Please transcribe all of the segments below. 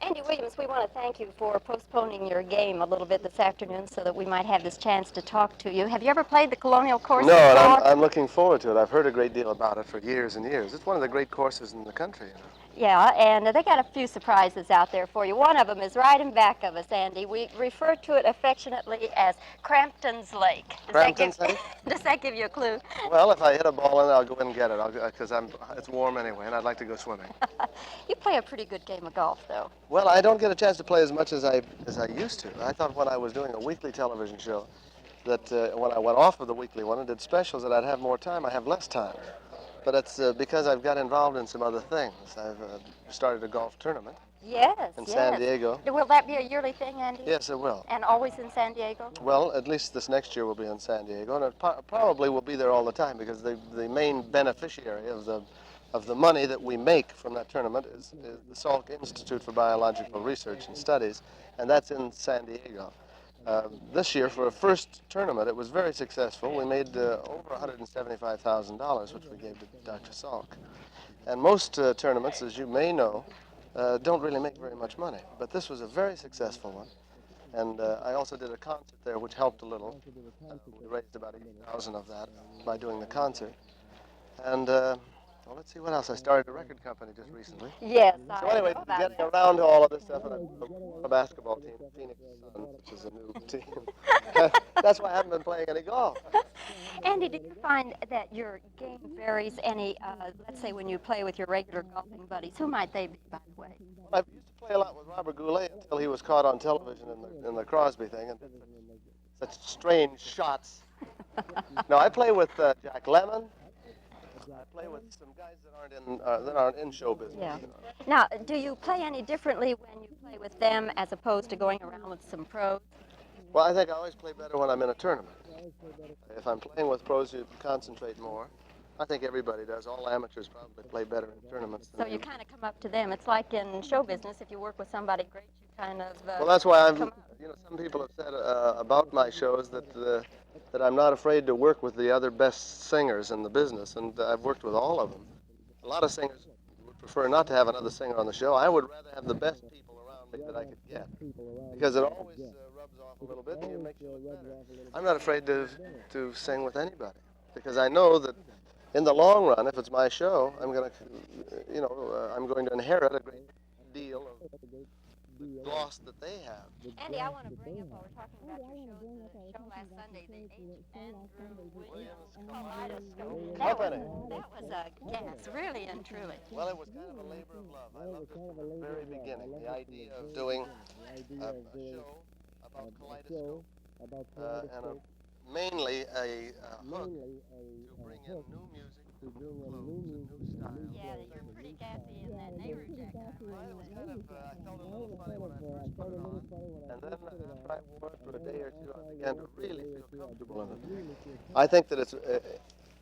Andy Williams, we want to thank you for postponing your game a little bit this afternoon so that we might have this chance to talk to you. Have you ever played the Colonial course No, and before? I'm looking forward to it. I've heard a great deal about it for years and years. It's one of the great courses in the country. Yeah, and they got a few surprises out there for you. One of them is right in back of us, Andy. We refer to it affectionately as Crampton's Lake. Crampton's Lake? Does that give you a clue? Well, if I hit a ball in it, I'll go in and get it, because it's warm anyway, and I'd like to go swimming. You play a pretty good game of golf, though. Well, I don't get a chance to play as much as I used to. I thought when I was doing a weekly television show that when I went off of the weekly one and did specials that I'd have more time. I have less time. But it's because I've got involved in some other things. I've started a golf tournament. Yes, in San Diego. Will that be a yearly thing, Andy? Yes, it will. And always in San Diego? Well, at least this next year will be in San Diego, and it probably will be there all the time because the main beneficiary of the money that we make from that tournament is the Salk Institute for Biological Research and Studies, and that's in San Diego. This year, for a first tournament, it was very successful. We made over $175,000, which we gave to Dr. Salk. And most tournaments, as you may know, don't really make very much money. But this was a very successful one. And I also did a concert there, which helped a little. We raised about $80,000 of that by doing the concert. And well, let's see what else. I started a record company just recently. Yes. So anyway, getting around to all of this stuff, and I'm a basketball team, Phoenix Suns, which is a new team. That's why I haven't been playing any golf. Andy, did you find that your game varies any, let's say when you play with your regular golfing buddies? Who might they be, by the way? Well, I used to play a lot with Robert Goulet until he was caught on television in the Crosby thing and did such strange shots. No, I play with Jack Lemmon. I play with some guys that aren't in show business. Yeah. Now, do you play any differently when you play with them as opposed to going around with some pros? Well, I think I always play better when I'm in a tournament. If I'm playing with pros, you concentrate more. I think everybody does. All amateurs probably play better in tournaments. So you kind of come up to them. It's like in show business, if you work with somebody great, you kind of well, that's why some people have said about my shows that I'm not afraid to work with the other best singers in the business, and I've worked with all of them. A lot of singers would prefer not to have another singer on the show. I would rather have the best people around me that I could get, because it always rubs off a little bit and it makes you look better. I'm not afraid to sing with anybody, because I know that in the long run, if it's my show, I'm going to inherit a great deal of the gloss that they have. Andy, I want to bring up while we're talking about your show last Sunday, the H. Andrew Williams Kaleidoscope. That was a gas, really and truly. Well, it was kind of a labor of love. I loved it from the very beginning. The idea of doing a show about kaleidoscope and mainly a hook to bring in new music, new clothes, new styles. Yeah, you're pretty gassy in that neighbor jacket. I felt a little funny when I first put it on, and then after I wore it for a day or two, I began to really feel comfortable in it. I think that it's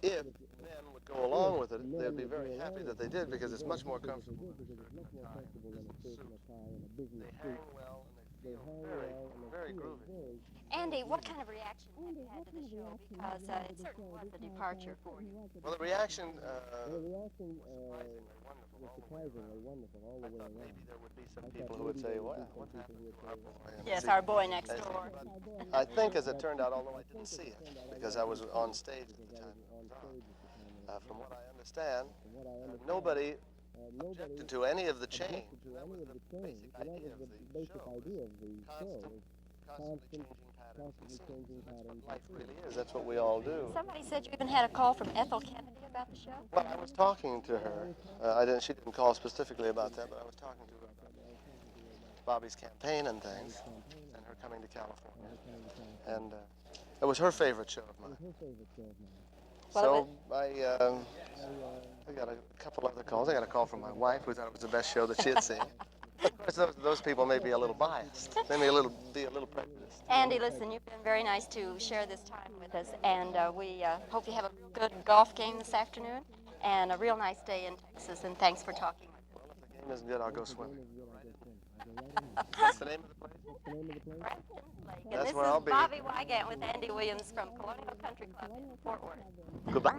if men would go along with it, they'd be very happy that they did, because it's much more comfortable than a tie and a suit. They hang well and they feel very, very groovy. Andy, what kind of reaction have you had to the show? Because it certainly was a departure for you. Well, the reaction was surprisingly wonderful all the way around. Maybe there would be some people who would say, "Well, what's happened to our boy?" Yes, our boy next door. I think, as it turned out, although I didn't see it because I was on stage at the time it was on, from what I understand, nobody objected to any of the change. That was the basic idea of the show. Constantly changing patterns. Life really is. That's what we all do. Somebody said you even had a call from Ethel Kennedy about the show? Well, I was talking to her. She didn't call specifically about that, but I was talking to her about Bobbie's campaign and things, and her coming to California. And it was her favorite show of mine. So I got a couple other calls. I got a call from my wife, who thought it was the best show that she had seen. Of course, those people may be a little biased. They may be a little prejudiced. Andy, listen, you've been very nice to share this time with us, and we hope you have a good golf game this afternoon and a real nice day in Texas, and thanks for talking with us. Well, if the game isn't good, I'll go swimming. What's the name of the place? That's where I'll be. This is Bobbie Wygant with Andy Williams from Colonial Country Club in Fort Worth. Goodbye.